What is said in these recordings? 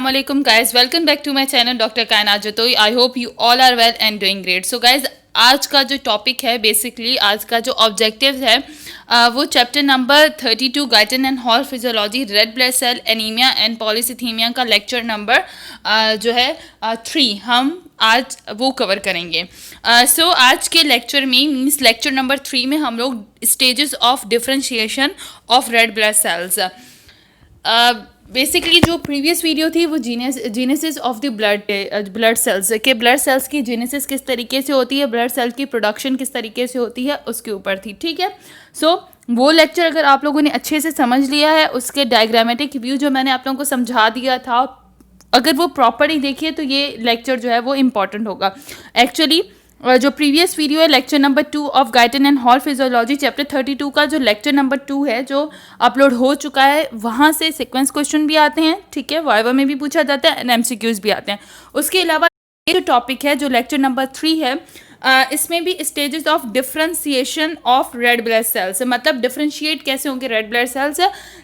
Assalamualaikum guys, welcome back to my channel Dr. Kainat Jatoi. I hope you all are well and doing great. So guys, आज का जो topic है basically आज का जो objective है वो chapter number 32 Guyton and Hall physiology red blood cell anaemia and polycythaemia का लेक्चर नंबर जो है 3 हम आज वो कवर करेंगे. सो आज के लेक्चर में मीन्स लेक्चर नंबर 3 में हम लोग stages of differentiation of red blood sales basically जो प्रीवियस वीडियो थी वो Genesis of the blood cells के ब्लड सेल्स की जीनेसिस किस तरीके से होती है, ब्लड सेल की प्रोडक्शन किस तरीके से होती है उसके ऊपर थी. ठीक है. सो वो लेक्चर अगर आप लोगों ने अच्छे से समझ लिया है, उसके डायग्रामेटिक व्यू जो मैंने आप लोगों को समझा दिया था, अगर वो प्रॉपरली देखिए तो ये लेक्चर जो है वो इम्पॉर्टेंट होगा. एक्चुअली जो प्रीवियस वीडियो है lecture number 2 of Guyton and Hall physiology chapter 32 का जो लेक्चर नंबर 2 है जो अपलोड हो चुका है, वहाँ से सीक्वेंस क्वेश्चन भी आते हैं. ठीक है. वाइवा में भी पूछा जाता है एंड एमसीक्यूज भी आते हैं. उसके अलावा ये जो टॉपिक है जो लेक्चर नंबर 3 है इसमें भी stages of differentiation of red blood sales, मतलब डिफरेंशिएट कैसे होंगे रेड ब्लड सेल्स,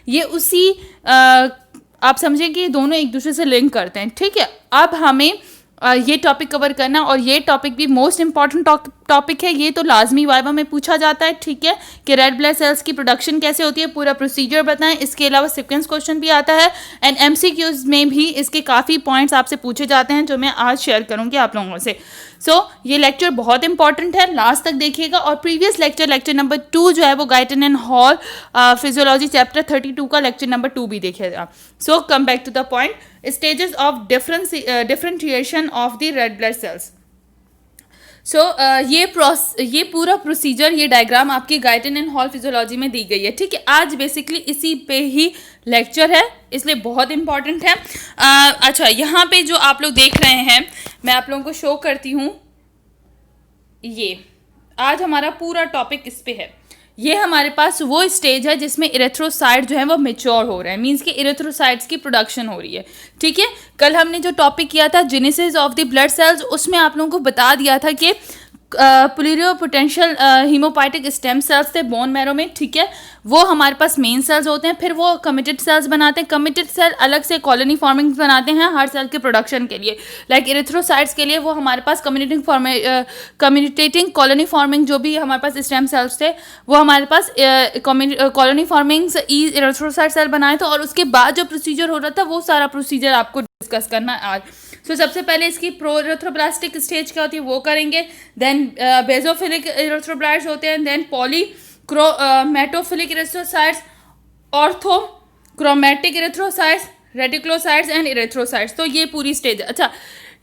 ये उसी आप समझें कि दोनों एक दूसरे से लिंक करते हैं. ठीक है. अब हमें ये टॉपिक कवर करना, और ये टॉपिक भी मोस्ट इंपॉर्टेंट टॉपिक है. ये तो लाजमी वाइवा में पूछा जाता है. ठीक है. कि रेड ब्लड सेल्स की प्रोडक्शन कैसे होती है, पूरा प्रोसीजर बताएं. इसके अलावा सीक्वेंस क्वेश्चन भी आता है एंड एमसीक्यूज में भी इसके काफ़ी पॉइंट्स आपसे पूछे जाते हैं जो मैं आज शेयर करूंगी आप लोगों से. सो ये लेक्चर बहुत इंपॉर्टेंट है, लास्ट तक देखिएगा. और प्रीवियस लेक्चर नंबर 2 जो है वो Guyton and Hall physiology chapter 32 का लेक्चर नंबर 2 भी देखिएगा. So come back to the point, stages of differentiation of the red blood cells. So ये पूरा प्रोसीजर, ये डायग्राम आपकी गाइटन एंड हॉल फिजियोलॉजी में दी गई है. ठीक है. आज बेसिकली इसी पे ही लेक्चर है, इसलिए बहुत इंपॉर्टेंट है. अच्छा, यहाँ पे जो आप लोग देख रहे हैं मैं आप लोगों को शो करती हूँ. ये आज हमारा पूरा टॉपिक इस पे है. ये हमारे पास वो स्टेज है जिसमें इरेथ्रोसाइट जो है वो मेच्योर हो रहे हैं, मींस कि इरेथ्रोसाइट्स की प्रोडक्शन हो रही है. ठीक है. कल हमने जो टॉपिक किया था genesis of the blood cells, उसमें आप लोगों को बता दिया था कि प्लूरिपोटेंशियल हीमोपाइटिक स्टेम सेल्स थे बोन मैरो में. ठीक है. वो हमारे पास मेन सेल्स होते हैं, फिर वो कमिटेड सेल्स बनाते हैं. कमिटेड सेल अलग से कॉलोनी फॉर्मिंग बनाते हैं हर सेल के प्रोडक्शन के लिए. लाइक इरेथ्रोसाइट्स के लिए वो हमारे पास कम्युनिकेटिंग कॉलोनी फॉर्मिंग जो भी हमारे पास स्टेम सेल्स थे वो हमारे पास कॉलोनी फॉर्मिंग्स इरेथ्रोसाइट सेल बनाए थे. और उसके बाद जो प्रोसीजर हो रहा था वो सारा प्रोसीजर आपको डिस्कस करना है आज. सो सबसे पहले इसकी प्रोइरेथ्रोब्लास्टिक स्टेज क्या होती है वो करेंगे. देन बेजोफिलिक इरेथ्रोब्लास्ट होते हैं. Then polychromatophilic erythrocytes, orthochromatic erythrocytes, reticulocytes and erythrocytes. तो ये पूरी स्टेज. अच्छा,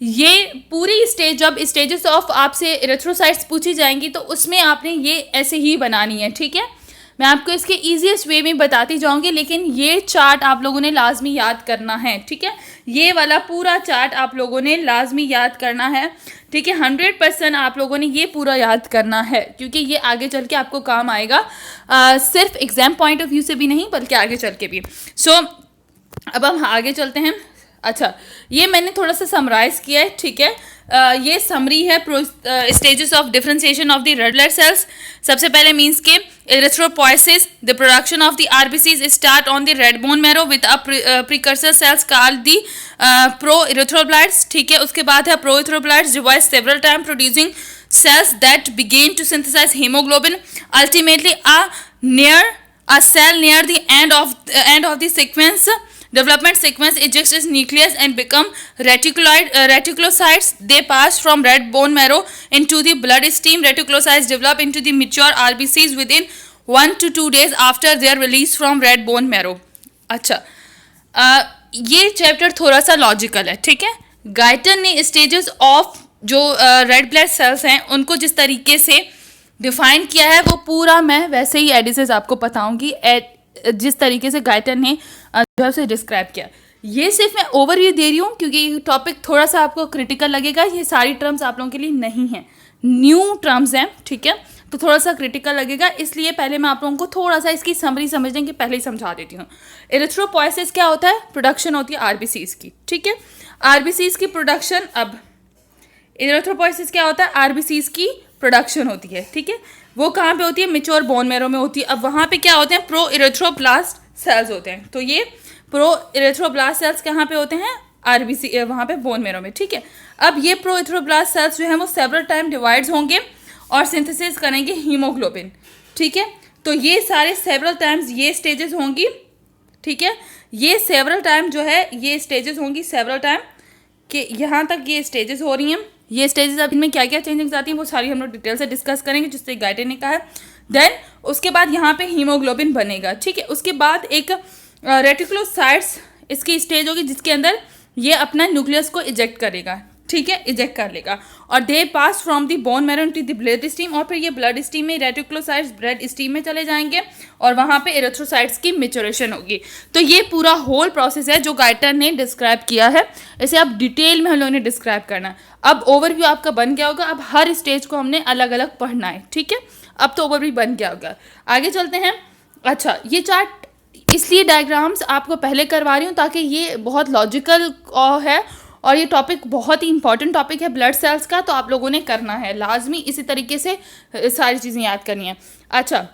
ये पूरी स्टेज जब स्टेजेस ऑफ आपसे इरेथ्रोसाइट्स पूछी जाएंगी तो उसमें आपने ये ऐसे ही बनानी है. ठीक है. मैं आपको इसके ईजीएस्ट वे में बताती जाऊंगी, लेकिन ये चार्ट आप लोगों ने लाजमी याद करना है. ठीक है. ये वाला पूरा चार्ट आप लोगों ने लाजमी याद करना है. ठीक है. 100% आप लोगों ने ये पूरा याद करना है क्योंकि ये आगे चल के आपको काम आएगा, सिर्फ एग्जाम पॉइंट ऑफ व्यू से भी नहीं बल्कि आगे चल के भी. सो अब हम आगे चलते हैं. अच्छा, ये मैंने थोड़ा सा समराइज किया है. ठीक है. ये समरी है stages of differentiation of the red blood sales. सबसे पहले मींस के erythropoiesis, the production of the RBCs start on the red bone marrow with a precursor cells called the proerythroblasts. ठीक है. उसके बाद है proerythroblasts divide several times producing cells that begin to synthesize hemoglobin. Ultimately a cell near the end of the development sequence ejects its nucleus and become reticulocytes. They pass from red bone marrow into the bloodstream. Reticulocytes develop into the mature RBCs within 1 to 2 days after their release from red bone marrow. अच्छा, ये chapter थोड़ा सा logical है. ठीक है. Guyton ने stages of जो red blood sales हैं उनको जिस तरीके से डिफाइन किया है वो पूरा मैं वैसे ही एडिसेस आपको बताऊंगी जिस तरीके से गाइटन ने जो है उसे डिस्क्राइब किया. ये सिर्फ मैं ओवरव्यू दे रही हूँ क्योंकि टॉपिक थोड़ा सा आपको क्रिटिकल लगेगा. ये सारी टर्म्स आप लोगों के लिए नहीं हैं, न्यू टर्म्स हैं. ठीक है. तो थोड़ा सा क्रिटिकल लगेगा, इसलिए पहले मैं आप लोगों को थोड़ा सा इसकी समरी समझने के पहले ही समझा देती हूँ. इरेथ्रोपोइसिस क्या होता है? प्रोडक्शन होती है आरबीसीज की. ठीक है. आरबीसीज की प्रोडक्शन. अब इरेथ्रोपोइसिस क्या होता है? आरबीसीज की प्रोडक्शन होती है. ठीक है. वो कहाँ पे होती है? मेच्योर बोन मैरो में होती है. अब वहाँ पे क्या होते हैं? प्रो इरेथ्रोब्लास्ट सेल्स होते हैं. तो ये प्रो इरेथ्रोब्लास्ट सेल्स कहाँ पे होते हैं? आरबीसी वहाँ पे बोन मेरो में, ठीक है। अब ये प्रोइथ्रोब्लास्ट सेल्स जो है वो सेवरल टाइम डिवाइड्स होंगे और सिंथेसिस करेंगे हीमोग्लोबिन, ठीक है। तो ये सारे सेवरल टाइम्स ये स्टेजेस होंगी, ठीक है। ये सेवरल टाइम जो है ये स्टेजेस होंगी सेवरल टाइम कि यहाँ तक ये स्टेजेस हो रही हैं। ये स्टेजेस अब इनमें क्या क्या चेंजिंग्स आती हैं वो सारी हम लोग डिटेल से डिस्कस करेंगे, जिससे गाइडर ने कहा है। देन उसके बाद यहाँ पे हीमोग्लोबिन बनेगा, ठीक है। उसके बाद एक रेटिकुलोसाइट्स इसकी स्टेज होगी जिसके अंदर ये अपना न्यूक्लियस को इजेक्ट करेगा, ठीक है, इजेक्ट कर लेगा। और they pass from the bone marrow to the bloodstream, और फिर ये ब्लड स्ट्रीम में रेटिकुलोसाइट्स ब्लड स्ट्रीम में चले जाएंगे और वहाँ पे एरिथ्रोसाइट्स की मैच्योरेशन होगी। तो ये पूरा होल प्रोसेस है जो गाइटर ने डिस्क्राइब किया है, इसे अब डिटेल में हम लोगों ने डिस्क्राइब करना है। अब ओवरव्यू आपका बन गया होगा, अब हर स्टेज को हमने अलग अलग पढ़ना है, ठीक है। अब तो ओवरव्यू बन गया होगा, आगे चलते हैं। अच्छा, ये चार्ट इसलिए डायग्राम्स आपको पहले करवा रही हूँ ताकि ये बहुत लॉजिकल है और ये टॉपिक बहुत ही इंपॉर्टेंट टॉपिक है ब्लड सेल्स का, तो आप लोगों ने करना है लाजमी, इसी तरीके से सारी चीज़ें याद करनी है। अच्छा,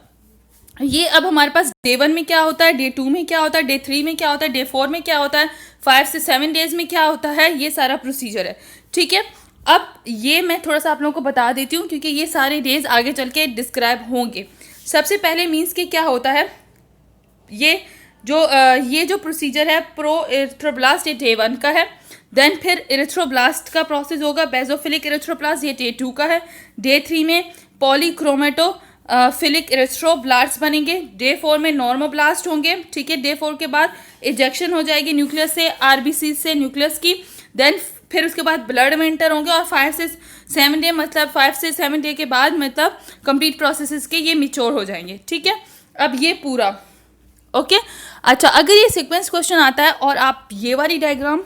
ये अब हमारे पास डे 1 में क्या होता है, डे 2 में क्या होता है, डे 3 में क्या होता है, डे 4 में क्या होता है, 5 से 7 डेज में क्या होता है, ये सारा प्रोसीजर है, ठीक है। अब ये मैं थोड़ा सा आप लोगों को बता देती हूँ क्योंकि ये सारे डेज आगे चल के डिस्क्राइब होंगे। सबसे पहले मीन्स कि क्या होता है, ये जो प्रोसीजर है प्रोइथ्रोब्लास्ट, ये डे 1 का है। देन फिर इरिथ्रोब्लास्ट का प्रोसेस होगा, बेजोफिलिक इरिथ्रोब्लास्ट, ये डे 2 का है। डे 3 में पॉलीक्रोमेटोफिलिक इरिथ्रोब्लास्ट बनेंगे। डे 4 में नॉर्मोब्लास्ट होंगे, ठीक है। डे 4 के बाद इजेक्शन हो जाएगी न्यूक्लियस से, आरबीसी से न्यूक्लियस की। देन फिर उसके बाद ब्लड में एंटर होंगे और 5 से 7 डे मतलब 5 से 7 डे के बाद मतलब कंप्लीट प्रोसेसेस के ये मिच्योर हो जाएंगे, ठीक है। अब ये पूरा ओके। अच्छा, अगर ये सीक्वेंस क्वेश्चन आता है और आप ये वाली डायग्राम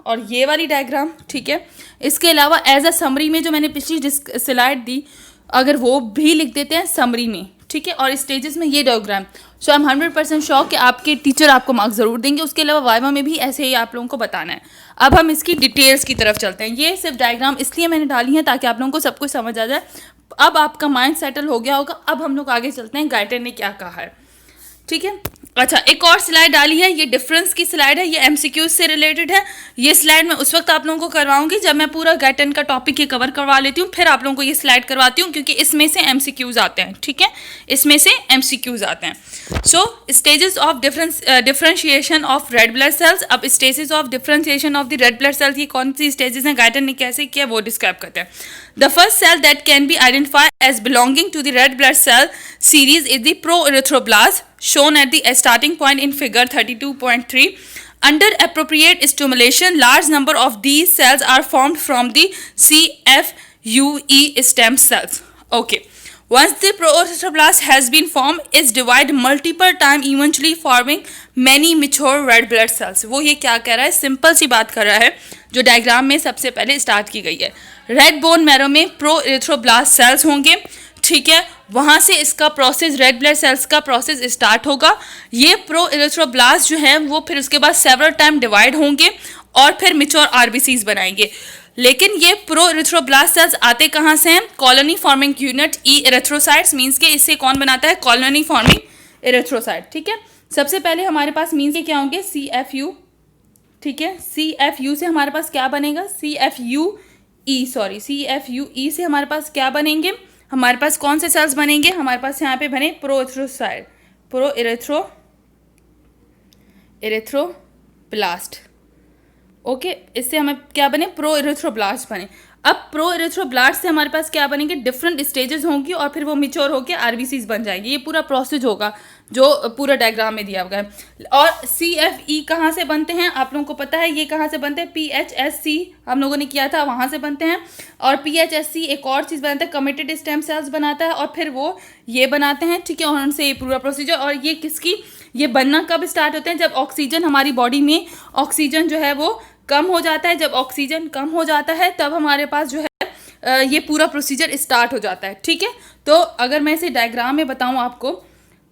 और ये वाली डायग्राम, ठीक है, इसके अलावा एज अ समरी में जो मैंने पिछली स्लाइड दी अगर वो भी लिख देते हैं समरी में, ठीक है, और स्टेजेस में ये diagram, so I am 100% sure कि आपके टीचर आपको मार्क्स ज़रूर देंगे। उसके अलावा वाइवा में भी ऐसे ही आप लोगों को बताना है। अब हम इसकी डिटेल्स की तरफ चलते हैं। ये सिर्फ डायग्राम इसलिए मैंने डाली है ताकि आप लोगों को सब कुछ समझ आ जाए। अब आपका माइंड सेटल हो गया होगा। अब हम लोग आगे चलते हैं, गाइटर ने क्या कहा है, ठीक है। अच्छा, एक और स्लाइड डाली है, ये डिफरेंस की स्लाइड है, ये एमसीक्यूज से रिलेटेड है। ये स्लाइड मैं उस वक्त आप लोगों को करवाऊंगी जब मैं पूरा गाइटन का टॉपिक ये कवर करवा लेती हूँ, फिर आप लोगों को ये स्लाइड करवाती हूँ क्योंकि इसमें से एमसीक्यूज आते हैं, ठीक है, इसमें से एमसीक्यूज आते हैं। So stages of differentiation of red blood cells. अब stages of differentiation of the red blood cells ये कौन सी स्टेजेस हैं, गाइटन ने कैसे किया वो डिस्क्राइब करते हैं। The first cell that can be identified as belonging to the red blood cell series is the proerythroblast shown at the starting point in figure 32.3. Under appropriate stimulation, large number of these cells are formed from the CFUE stem cells. Okay. Once the proerythroblast has been formed, it's divided multiple times, eventually forming many mature red blood cells. वो ये क्या कह रहा है, simple सी बात कर रहा है जो डायग्राम में सबसे पहले स्टार्ट की गई है। रेड बोन मैरो में प्रोइथ्रोब्लास्ट सेल्स होंगे, ठीक है, वहाँ से इसका प्रोसेस रेड ब्लड सेल्स का प्रोसेस स्टार्ट होगा। ये प्रोइथ्रोब्लास्ट जो है वो फिर उसके बाद सेवरल टाइम डिवाइड होंगे और फिर मिच्योर आरबीसीज बनाएंगे। लेकिन ये प्रोइथ्रोब्लास्ट सेल्स आते कहाँ से हैं, कॉलोनी फॉर्मिंग यूनिट ई इरिथ्रोसाइट्स, मीन्स के इससे कौन बनाता है, कॉलोनी फॉर्मिंग इरिथ्रोसाइट, ठीक है। सबसे पहले हमारे पास मीन्स के क्या होंगे, CFU, ठीक है, CFU से हमारे पास क्या बनेगा, CFUE से हमारे पास क्या बनेंगे, हमारे पास कौन से सेल्स बनेंगे, हमारे पास यहाँ पे बने प्रोइथ्रोब्लास्ट, ओके, इससे हमें क्या बने, प्रोइथ्रोब्लास्ट बने। अब प्रोइथ्रोब्लास्ट से हमारे पास क्या बनेंगे, डिफरेंट स्टेजेस होंगी और फिर वो मिच्योर होकर आरबीसीज बन जाएंगे। ये पूरा प्रोसेस होगा जो पूरा डायग्राम में दिया हुआ है। और CFE कहाँ से बनते हैं, आप लोगों को पता है ये कहाँ से बनते हैं, PHSC हम लोगों ने किया था, वहाँ से बनते हैं। और PHSC एक और चीज़ बनाता है, कमिटेड स्टेम सेल्स बनाता है और फिर वो ये बनाते हैं, ठीक है, और उनसे ये पूरा प्रोसीजर। और ये किसकी, ये बनना कब स्टार्ट होते हैं, जब ऑक्सीजन हमारी बॉडी में ऑक्सीजन जो है वो कम हो जाता है। जब ऑक्सीजन कम हो जाता है तब हमारे पास जो है ये पूरा प्रोसीजर स्टार्ट हो जाता है, ठीक है। तो अगर मैं इसे डायग्राम में बताऊं आपको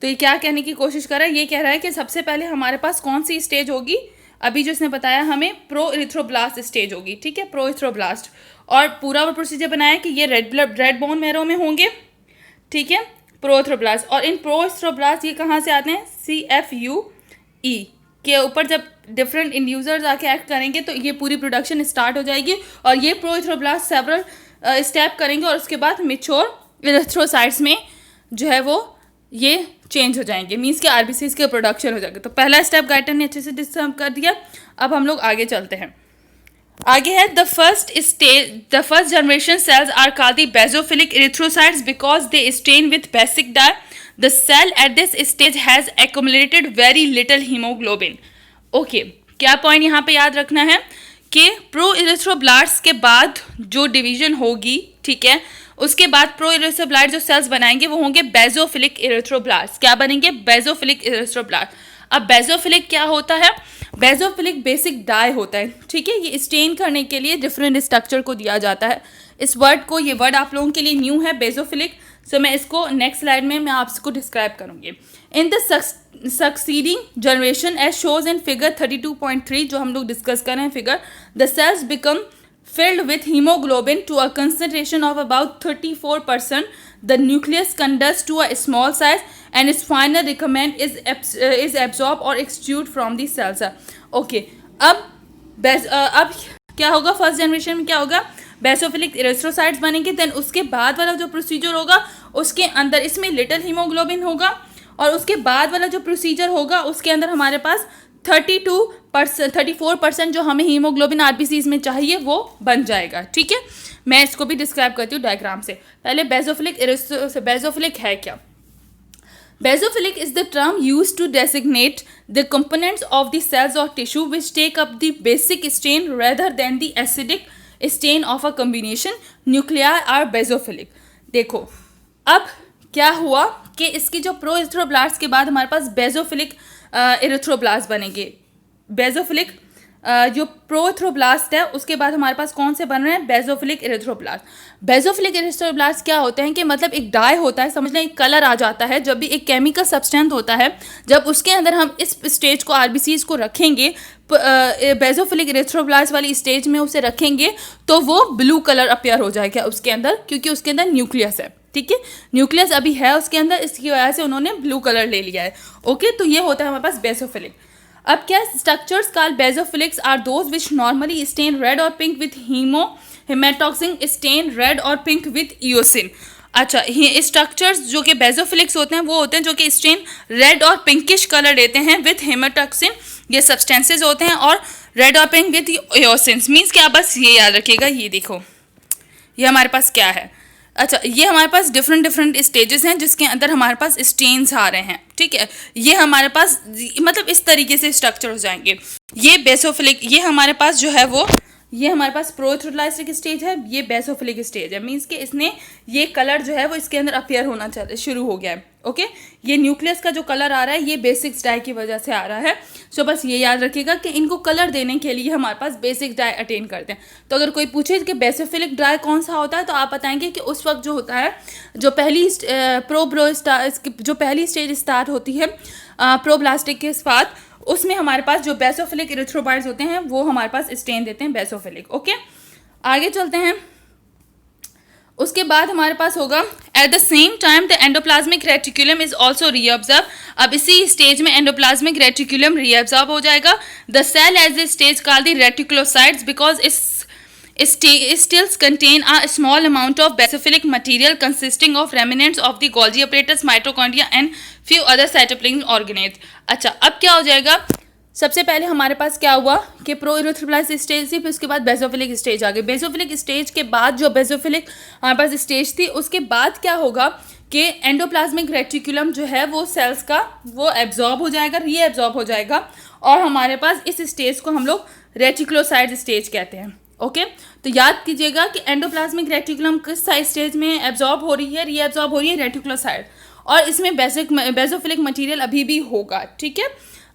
तो ये क्या कहने की कोशिश कर रहा है, ये कह रहा है कि सबसे पहले हमारे पास कौन सी स्टेज होगी, अभी जो इसने बताया हमें प्रोइथ्रोब्लास्ट स्टेज होगी, ठीक है, प्रोइथ्रोब्लास्ट। और पूरा वो प्रोसीजर बनाया कि ये रेड बोन मैरो में होंगे, ठीक है, प्रोइथ्रोब्लास्ट। और इन प्रोइथ्रोब्लास्ट ये कहाँ से आते हैं, CFUE, के ऊपर जब डिफरेंट इंड्यूसर्स आके एक्ट करेंगे तो ये पूरी प्रोडक्शन स्टार्ट हो जाएगी और ये प्रोइथ्रोब्लास्ट सेवरल स्टेप करेंगे और उसके बाद मेच्योर इरिथ्रोसाइट्स में जो है वो ये चेंज हो जाएंगे, मीन्स कि आरबीसीज के प्रोडक्शन हो जाएगा। तो पहला स्टेप गाइटर ने अच्छे से डिस्कस कर दिया। अब हम लोग आगे चलते हैं। आगे है the first generation cells are called the basophilic erythrocytes because they stain with basic dye. The cell at this stage has accumulated very little haemoglobin. Okay, क्या पॉइंट यहाँ पे याद रखना है कि प्रो इरिथ्रोब्लास्ट के बाद जो डिवीजन होगी, ठीक है, उसके बाद प्रो इरिथ्रोब्लास्ट जो सेल्स बनाएंगे वो होंगे बेसोफिलिक इरिथ्रोब्लास्ट। क्या बनेंगे? Basophilic erythroblast. अब बेसोफिलिक क्या होता है? बेसोफिलिक बेसिक डाई होता है, ठीक है। ये स्टेन करने के लिए डिफरेंट स्ट्रक्चर को दिया जाता है। इस वर्ड को, ये वर्ड आप लोगों के लिए न्यू है, बेसोफिलिक। सो मैं इसको नेक्स्ट स्लाइड में मैं आपको डिस्क्राइब करूँगी। In the succeeding generation as shows in figure 32.3 जो हम लोग डिस्कस कर रहे हैं figure, the cells become filled with hemoglobin to a concentration of about 34%. The nucleus condenses to a small size and its final recombinant is absorbed or exuded from the cells. Okay, अब क्या होगा? First generation में क्या होगा? Basophilic erythrocytes बनेंगे। Then उसके बाद वाला जो प्रोसीजर होगा उसके अंदर इसमें लिटिल हीमोग्लोबिन होगा और उसके बाद वाला जो प्रोसीजर होगा उसके अंदर हमारे पास 34% जो हमें हीमोग्लोबिन आरबीसीज में चाहिए वो बन जाएगा, ठीक है। मैं इसको भी डिस्क्राइब करती हूँ डायग्राम से। पहले बेसोफिलिक है क्या? Basophilic is the term used to designate the components of the cells और tissue which take up the basic stain rather than the acidic stain of a combination nuclei are basophilic. देखो अब क्या हुआ कि इसकी जो प्रोइथ्रोब्लास्ट के बाद हमारे पास बेसोफिलिक इरिथ्रोब्लास्ट बनेंगे। बेसोफिलिक जो प्रोइथ्रोब्लास्ट है उसके बाद हमारे पास कौन से बन रहे हैं? Basophilic erythroblast. बेसोफिलिक इरिथ्रोब्लास्ट क्या होते हैं कि मतलब एक डाई होता है, समझ लें एक कलर आ जाता है जब भी एक केमिकल सब्सटेंस होता है, जब उसके अंदर हम इस स्टेज को आरबीसीज को रखेंगे, बेसोफिलिक इरिथ्रोब्लास्ट वाली स्टेज में उसे रखेंगे तो वो ब्लू कलर अपीयर हो जाएगा उसके अंदर, क्योंकि उसके अंदर न्यूक्लियस है, ठीक है। न्यूक्लियस अभी है उसके अंदर, इसकी वजह से उन्होंने ब्लू कलर ले लिया है। ओके, तो ये होता है हमारे पास बेसोफिलिक। अब क्या structures called basophilics are those which normally stain red और pink with haematoxin stain red और पिंक विथ इओसिन। अच्छा, ये स्ट्रक्चर्स जो कि बेसोफिलिक्स होते हैं वो होते हैं जो कि स्टेन रेड और पिंकिश कलर देते हैं विथ हेमाटोक्सिन, ये सब्सटेंसेज होते हैं, और रेड और पिंक विथ इओसिन। मीन्स क्या, बस ये याद रखिएगा। ये देखो ये हमारे पास क्या है? अच्छा, ये हमारे पास डिफरेंट स्टेजेस हैं जिसके अंदर हमारे पास स्टेन्स आ रहे हैं, ठीक है। ये हमारे पास मतलब इस तरीके से स्ट्रक्चर हो जाएंगे। ये बेसोफिलिक, ये हमारे पास जो है वो, ये हमारे पास प्रोइथ्रोब्लास्टिक स्टेज है, ये बेसोफिलिक स्टेज है। मीन्स कि इसने ये कलर जो है वो इसके अंदर अपीयर होना शुरू हो गया है। ओके, ये न्यूक्लियस का जो कलर आ रहा है ये बेसिक डाई की वजह से आ रहा है। सो बस ये याद रखिएगा कि इनको कलर देने के लिए हमारे पास बेसिक डाई अटेन करते हैं। तो अगर कोई पूछे कि बेसोफिलिक डाई कौन सा होता है तो आप बताएंगे कि उस वक्त जो होता है जो पहली स्टेज स्टार्ट होती है प्रोब्लास्टिक के साथ, उसमें हमारे पास जो बेसोफिलिक इरिथ्रोबाइट्स होते हैं वो हमारे पास स्टेन देते हैं बेसोफिलिक। ओके, आगे चलते हैं। उसके बाद हमारे पास होगा at the same time the endoplasmic reticulum is also reabsorb. अब इसी स्टेज में एंडोप्लाज्मिक रेटिकुलम रीअब्जॉर्ब हो जाएगा। The cell as the stage called the reticulocytes because still contain a small amount of basophilic material consisting of remnants of the Golgi apparatus, mitochondria and few other cytoplasmic organelles। अच्छा, अब क्या हो जाएगा? सबसे पहले हमारे पास क्या हुआ कि प्रोइथ्रोब्लास्ट स्टेज थी, फिर उसके बाद बेसोफिलिक स्टेज आ गई। बेसोफिलिक स्टेज के बाद जो बेसोफिलिक हमारे पास स्टेज थी उसके बाद क्या होगा कि एंडोप्लाज्मिक रेटिकुलम जो है वो सेल्स का वो एब्जॉर्ब हो जाएगा, रीएब्जॉर्ब हो जाएगा, और हमारे पास इस स्टेज को हम लोग रेटिकुलोसाइट स्टेज कहते हैं। ओके, तो याद कीजिएगा कि एंडोप्लाज्मिक रेटिकुलम किस स्टेज में एब्जॉर्ब हो रही है, रीएब्जॉर्ब हो रही है? रेटिकुलोसाइट। और इसमें बेसोफिलिक मटेरियल अभी भी होगा, ठीक है,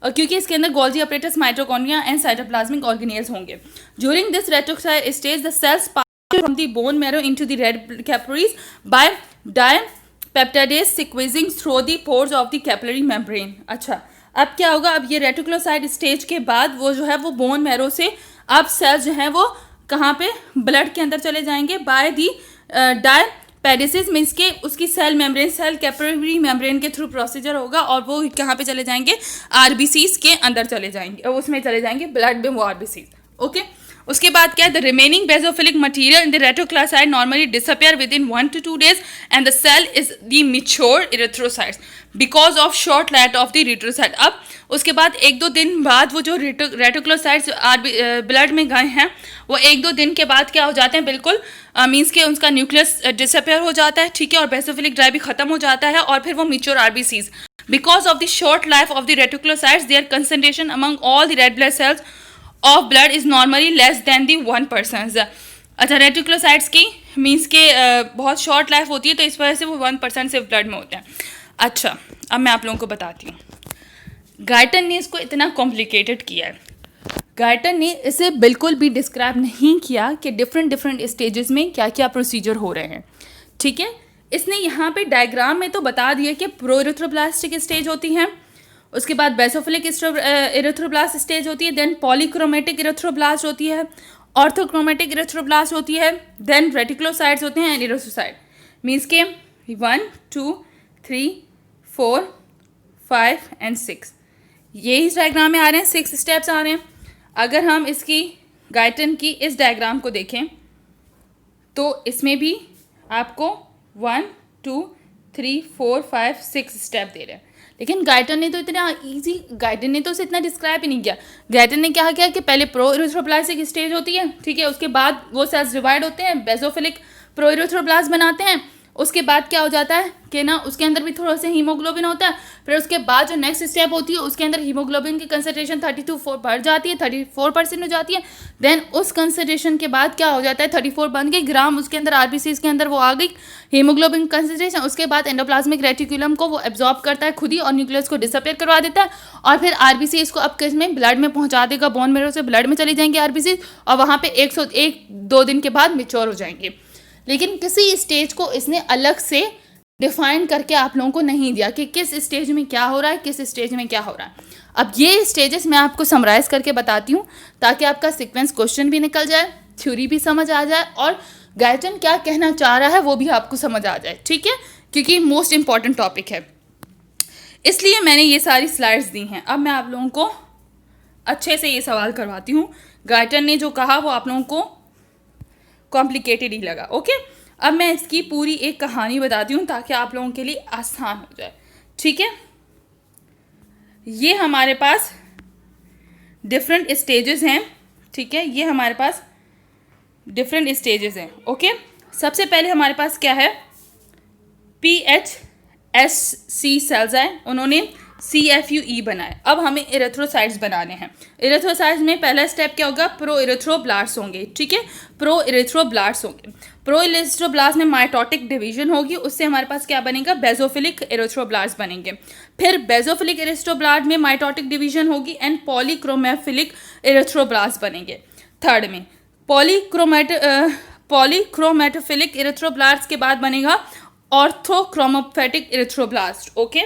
क्योंकि इसके अंदर Golgi apparatus, mitochondria and cytoplasmic organelles होंगे। During this reticulocyte stage the cells pass from the bone marrow into the red capillaries by dipeptidase sequencing through the pores of the capillary membrane. अच्छा, अब क्या होगा? अब ये reticulocyte stage के बाद वो जो है वो बोन मैरो से अब सेल्स जो है वो कहाँ पे? ब्लड के अंदर चले जाएंगे बाय दी पेरिसिस मीन्स के उसकी cell membrane, cell capillary membrane के थ्रू प्रोसीजर होगा और वो कहाँ पे चले जाएंगे, आरबीसीज के अंदर चले जाएंगे, उसमें चले जाएंगे ब्लड में वो आरबीसीज। ओके, उसके बाद क्या है, the remaining basophilic material in the reticulocyte normally disappear within 1 to 2 days and the cell is the mature erythrocytes because of short life of the erythrocyte. अब उसके बाद 1-2 दिन बाद वो जो रेटिकुलोसाइट्स ब्लड में गए हैं वो 1-2 दिन के बाद क्या हो जाते हैं, बिल्कुल मीन्स के उसका न्यूक्लियस डिसअपियर हो जाता है, ठीक है, और बेसोफिलिक ड्राइव भी खत्म हो जाता है और फिर वो mature RBCs. Because of the short life of the reticulocytes their concentration among all the red blood cells of blood is normally less than the 1%। अच्छा, रेटिकुलोसाइट्स की मीन्स के बहुत शॉर्ट लाइफ होती है तो इस वजह से वो 1% सिर्फ ब्लड में होते हैं। अच्छा, अब मैं आप लोगों को बताती हूँ, गार्टन ने इसको इतना कॉम्प्लिकेटेड किया है। गार्टन ने इसे बिल्कुल भी डिस्क्राइब नहीं किया कि डिफरेंट स्टेजेस में क्या क्या प्रोसीजर हो रहे हैं, ठीक है। इसने यहाँ पे डायग्राम में तो बता दिया कि प्रोइरिथ्रोब्लास्टिक स्टेज होती है, उसके बाद बेसोफिलिक इरिथ्रोब्लास्ट स्टेज होती है, देन पॉलीक्रोमेटिक इरिथ्रोब्लास्ट होती है, ऑर्थोक्रोमेटिक इरिथ्रोब्लास्ट होती है, देन रेटिकुलोसाइट्स होते हैं एंड इरिथ्रोसाइट। मीन्स के 1 2 3 4 5 एंड 6 ये इस डायग्राम में आ रहे हैं, 6 स्टेप्स आ रहे हैं। अगर हम इसकी गाइटन की इस डायग्राम को देखें तो इसमें भी आपको 1 2 3 4 5 6 स्टेप दे रहे हैं, लेकिन गाइटन ने तो इतना इजी, गाइटन ने तो उसे इतना डिस्क्राइब ही नहीं किया। गाइटन ने क्या किया कि पहले प्रोइरिथ्रोब्लास्टिक स्टेज होती है, ठीक है, उसके बाद वो सेल्स डिवाइड होते हैं, बेसोफिलिक प्रोइरिथ्रोब्लास्ट बनाते हैं, उसके बाद क्या हो जाता है कि ना उसके अंदर भी थोड़ा सा हीमोग्लोबिन होता है, फिर उसके बाद जो नेक्स्ट स्टेप होती है उसके अंदर हीमोग्लोबिन की कंसनट्रेशन 32 बढ़ जाती है, 34% हो जाती है। देन उस कंसनट्रेशन के बाद क्या हो जाता है, 34 बन गई ग्राम उसके अंदर आरबीसीज के अंदर वो आ गई हीमोग्लोबिन कंसनट्रेशन। उसके बाद एंडोप्लाज्मिक रेटिकुलम को वो एब्जॉर्ब करता है खुद ही और न्यूक्लियस को डिसअपियर करवा देता है और फिर आरबीसीज को अब किसमें, ब्लड में पहुंचा देगा, बोन मैरो से ब्लड में चली जाएंगे आरबीसीज और वहाँ पे 101-2 दिन के बाद मैच्योर हो जाएंगे। लेकिन किसी स्टेज को इसने अलग से डिफाइन करके आप लोगों को नहीं दिया कि किस स्टेज में क्या हो रहा है, किस स्टेज में क्या हो रहा है। अब ये स्टेजेस मैं आपको समराइज करके बताती हूँ ताकि आपका सीक्वेंस क्वेश्चन भी निकल जाए, थ्योरी भी समझ आ जाए और गाइटन क्या कहना चाह रहा है वो भी आपको समझ आ जाए, ठीक है, क्योंकि मोस्ट इंपॉर्टेंट टॉपिक है, इसलिए मैंने ये सारी स्लाइड्स दी हैं। अब मैं आप लोगों को अच्छे से ये सवाल करवाती हूँ। गाइटन ने जो कहा वो आप लोगों को कॉम्प्लिकेटेड ही लगा, ओके। अब मैं इसकी पूरी एक कहानी बताती हूँ ताकि आप लोगों के लिए आसान हो जाए, ठीक है। ये हमारे पास डिफरेंट स्टेजेस हैं, ठीक है, ये हमारे पास डिफरेंट स्टेजेस हैं, ओके। सबसे पहले हमारे पास क्या है, PHSC सेल्स हैं, उन्होंने CFUE बनाए। अब हमें इरिथ्रोसाइट्स बनाने हैं। इरिथ्रोसाइट्स में पहला स्टेप क्या होगा, प्रो इरिथ्रोब्लास्ट होंगे, ठीक है, प्रो इरिथ्रोब्लास्ट होंगे। प्रो इरिथ्रोब्लास्ट में माइटोटिक डिवीजन होगी, उससे हमारे पास क्या बनेगा, बेसोफिलिक इरिथ्रोब्लास्ट बनेंगे। फिर बेसोफिलिक इरिथ्रोब्लास्ट में माइटोटिक डिवीजन होगी एंड पॉलीक्रोमेफिलिक इरिथ्रोब्लास्ट बनेंगे। थर्ड में पॉलीक्रोमेटोफिलिक इरिथ्रोब्लास्ट के बाद बनेगा ऑर्थोक्रोमोफेटिक इरिथ्रोब्लास्ट, ओके।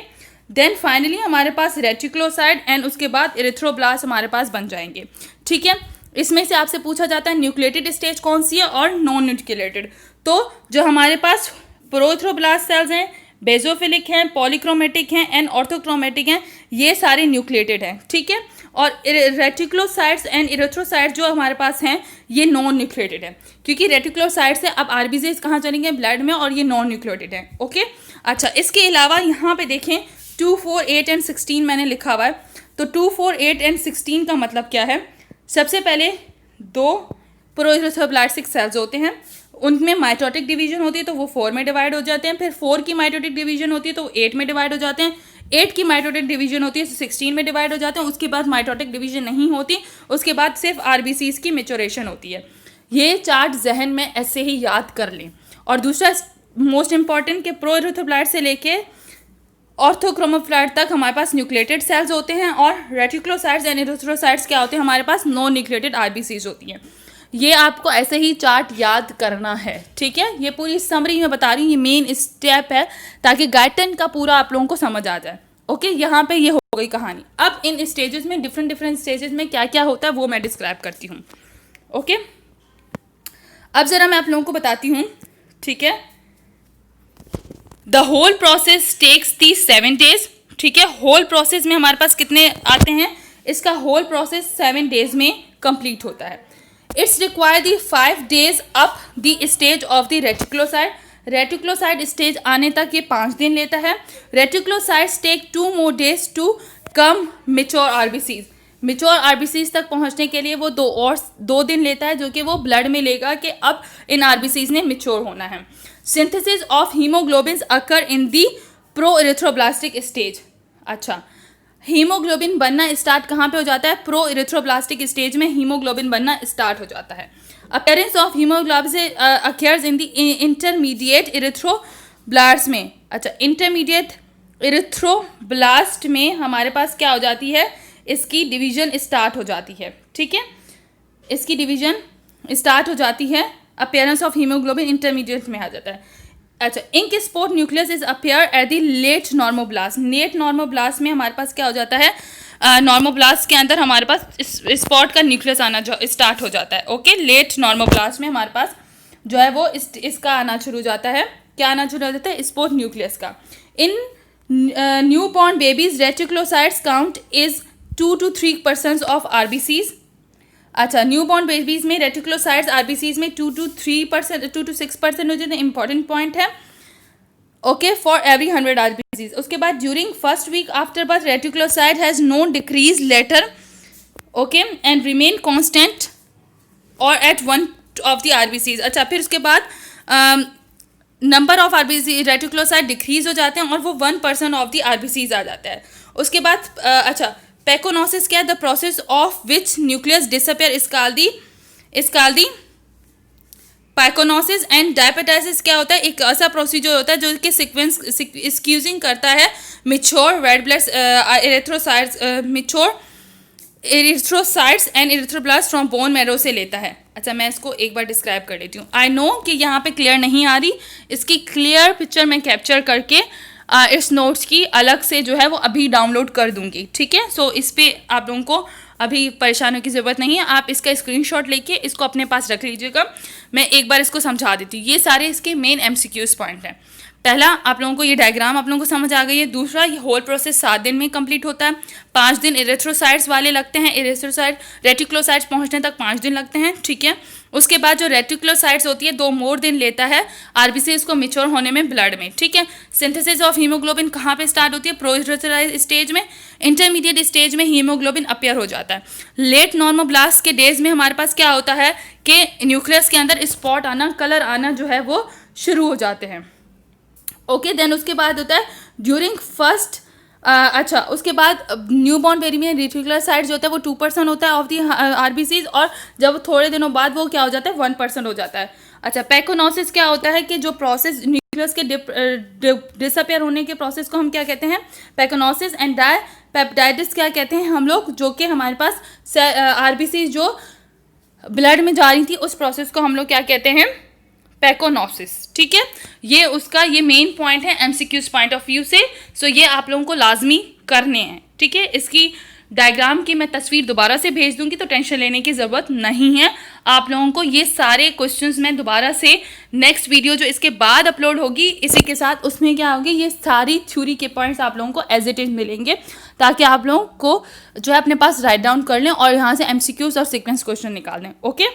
देन फाइनली हमारे पास रेटिकुलोसाइट एंड उसके बाद इरिथ्रोब्लास्ट हमारे पास बन जाएंगे, ठीक है। इसमें से आपसे पूछा जाता है न्यूक्लिएटेड स्टेज कौन सी है और नॉन न्यूक्लिएटेड। तो जो हमारे पास प्रोइथ्रोब्लास्ट सेल्स हैं, बेसोफिलिक हैं, पॉलीक्रोमेटिक हैं एंड ऑर्थोक्रोमेटिक हैं, ये सारे न्यूक्लिएटेड हैं, ठीक है। और रेटिकुलोसाइट्स एंड इरिथ्रोसाइट्स जो हमारे पास हैं ये नॉन न्यूक्लिएटेड है, क्योंकि रेटिकुलोसाइट से अब आरबीसीज कहाँ चलेंगे, ब्लड में, और ये नॉन न्यूक्लिएटेड है, ओके। अच्छा, इसके अलावा यहाँ पे देखें 2, 4, 8 एंड 16 मैंने लिखा हुआ है। तो 2, 4, 8 एंड 16 का मतलब क्या है, सबसे पहले 2 प्रोइथ्रोब्लास्टिक सेल्स होते हैं, उनमें माइटोटिक डिवीजन होती है तो वो 4 में डिवाइड हो जाते हैं, फिर 4 की माइटोटिक डिवीजन होती है तो 8 में डिवाइड हो जाते हैं, 8 की माइटोटिक डिवीजन होती है तो 16 में डिवाइड हो जाते हैं, उसके बाद माइटोटिक डिवीजन नहीं होती, उसके बाद सिर्फ आरबीसीज की मैच्योरेशन होती है। ये चार्ट जहन में ऐसे ही याद कर लें। और दूसरा मोस्ट इंपॉर्टेंट कि प्रोइथ्रोब्लास्ट से लेके ऑर्थोक्रोमोफ्लाइड तक हमारे पास न्यूक्लिएटेड सेल्स होते हैं और रेटिकुलोसाइट्स एंड इरिथ्रोसाइट्स क्या होते हैं, हमारे पास नॉन न्यूक्लिएटेड आरबीसीज होती हैं। ये आपको ऐसे ही चार्ट याद करना है, ठीक है। ये पूरी समरी में बता रही हूँ, ये मेन स्टेप है ताकि गाइटन का पूरा आप लोगों को समझ आ जाए, ओके। यहाँ पे ये हो गई कहानी। अब इन स्टेजेस में डिफरेंट स्टेजेस में क्या क्या होता है वो मैं डिस्क्राइब करती हूँ, ओके। अब ज़रा मैं आप लोगों को बताती हूँ, ठीक है, the whole process takes 7 days, ठीक है। होल प्रोसेस में हमारे पास कितने आते हैं, इसका होल प्रोसेस 7 days में कंप्लीट होता है। It's require the 5 days up the stage of the reticulocyte, reticulocyte stage आने तक ये 5 दिन लेता है। Reticulocytes take 2 more days to come mature RBCs, mature RBCs तक पहुंचने के लिए वो 2 दिन लेता है, जो कि वो ब्लड में लेगा कि अब इन आरबीसीज ने मेच्योर होना है। Synthesis of haemoglobin occur in the pro erythroblastic stage. अच्छा, हीमोग्लोबिन बनना स्टार्ट कहाँ पे हो जाता है, प्रो इरिथ्रोब्लास्टिक स्टेज में हीमोग्लोबिन बनना स्टार्ट हो जाता है। Appearance of haemoglobin occurs in the intermediate erythroblast में। अच्छा, इंटरमीडिएट इरिथ्रोब्लास्ट में हमारे पास क्या हो जाती है, इसकी डिवीजन स्टार्ट हो जाती है, ठीक है, इसकी डिवीजन स्टार्ट हो जाती है। अपीयरेंस ऑफ हीमोग्लोबिन इंटरमीडिएट में आ जाता है। अच्छा, ink spot nucleus is appear at the late normoblast, late normoblast में हमारे पास क्या हो जाता है, नॉर्मोब्लास्ट के अंदर हमारे पास स्पॉट का न्यूक्लियस आना स्टार्ट हो जाता है। ओके, लेट नॉर्मोब्लास्ट में हमारे पास जो है वो इसका आना शुरू हो जाता है, क्या आना शुरू हो जाता है, स्पॉट न्यूक्लियस का। In newborn babies reticulocytes count is 2 to 3% of RBCs. अच्छा, न्यू बॉर्न बेबीज में रेटिकुलोसाइट्स आरबीसीज में 2 to 6% हो जाते हैं, इंपॉर्टेंट पॉइंट है। Okay, for every 100 RBCs. उसके बाद during first week after birth reticulocyte has no decrease later, okay, and remain constant और एट 1 ऑफ द आरबीसीज। अच्छा, फिर उसके बाद number of RBC reticulocyte decrease हो जाते हैं और वो 1% ऑफ द आरबीसीज आ जाता है। उसके बाद अच्छा, पैकोनोसिस क्या है, the process of which nucleus disappear is called the pyknosis. And diapedesis क्या होता है, एक ऐसा प्रोसीजर होता है जो कि सीक्वेंस स्क्यूजिंग करता है mature red blood erythrocytes and erythroblast from bone marrow से लेता है। अच्छा, मैं इसको एक बार डिस्क्राइब कर लेती हूँ। आई नो कि यहाँ पे क्लियर नहीं आ रही, इसकी क्लियर पिक्चर मैं कैप्चर करके इस नोट्स की अलग से जो है वो अभी डाउनलोड कर दूंगी, ठीक है। सो इस पर आप लोगों को अभी परेशान होने की ज़रूरत नहीं है, आप इसका स्क्रीनशॉट लेके इसको अपने पास रख लीजिएगा। मैं एक बार इसको समझा देती हूँ। ये सारे इसके मेन एमसीक्यूज पॉइंट हैं। पहला, आप लोगों को ये डायग्राम आप लोगों को समझ आ गई है। दूसरा, ये होल प्रोसेस 7 दिन में कंप्लीट होता है। 5 दिन इरेथ्रोसाइट्स वाले लगते हैं, इरेथ्रोसाइट रेटिकुलोसाइट्स पहुंचने तक 5 दिन लगते हैं, ठीक है। उसके बाद जो रेटिकुलोसाइट्स होती है 2 more दिन लेता है आरबीसीज को मेच्योर होने में ब्लड में, ठीक है। सिंथेसिस ऑफ हीमोग्लोबिन कहाँ पे स्टार्ट होती है, प्रोइरेथ्रोसाइट स्टेज में। इंटरमीडिएट स्टेज में हीमोग्लोबिन अपीयर हो जाता है। लेट नॉर्मोब्लास्ट के डेज में हमारे पास क्या होता है कि न्यूक्लियस के अंदर स्पॉट आना, कलर आना जो है वो शुरू हो जाते हैं। ओके, देन उसके बाद होता है ड्यूरिंग फर्स्ट अच्छा, उसके बाद न्यू बॉर्न बेबी में रेटिकुलोसाइट जो होता है वो 2% होता है ऑफ दी आरबीसीज, और जब थोड़े दिनों बाद वो क्या हो जाता है 1% हो जाता है। अच्छा, पैकोनोसिस क्या होता है कि जो प्रोसेस न्यूक्लियस के डिसअपियर होने के प्रोसेस को हम क्या कहते हैं, पैकोनोसिस। एंड डायपेप्टाइटिस क्या कहते हैं हम लोग, जो कि हमारे पास आरबीसीज जो ब्लड में जा रही थी उस प्रोसेस को हम लोग क्या कहते हैं, पैकोनोसिस, ठीक है। ये उसका ये मेन पॉइंट है एमसीक्यूज पॉइंट ऑफ व्यू से। सो ये आप लोगों को लाजमी करने हैं, ठीक है। इसकी डायग्राम की मैं तस्वीर दोबारा से भेज दूंगी, तो टेंशन लेने की ज़रूरत नहीं है। आप लोगों को ये सारे क्वेश्चंस मैं दोबारा से नेक्स्ट वीडियो जो इसके बाद अपलोड होगी इसी के साथ, उसमें क्या होगी, ये सारी थ्योरी के पॉइंट्स आप लोगों को एज इट इज मिलेंगे, ताकि आप लोगों को जो है अपने पास राइट डाउन कर लें और यहाँ से एमसीक्यूज और सीक्वेंस क्वेश्चन निकाल लें। ओके।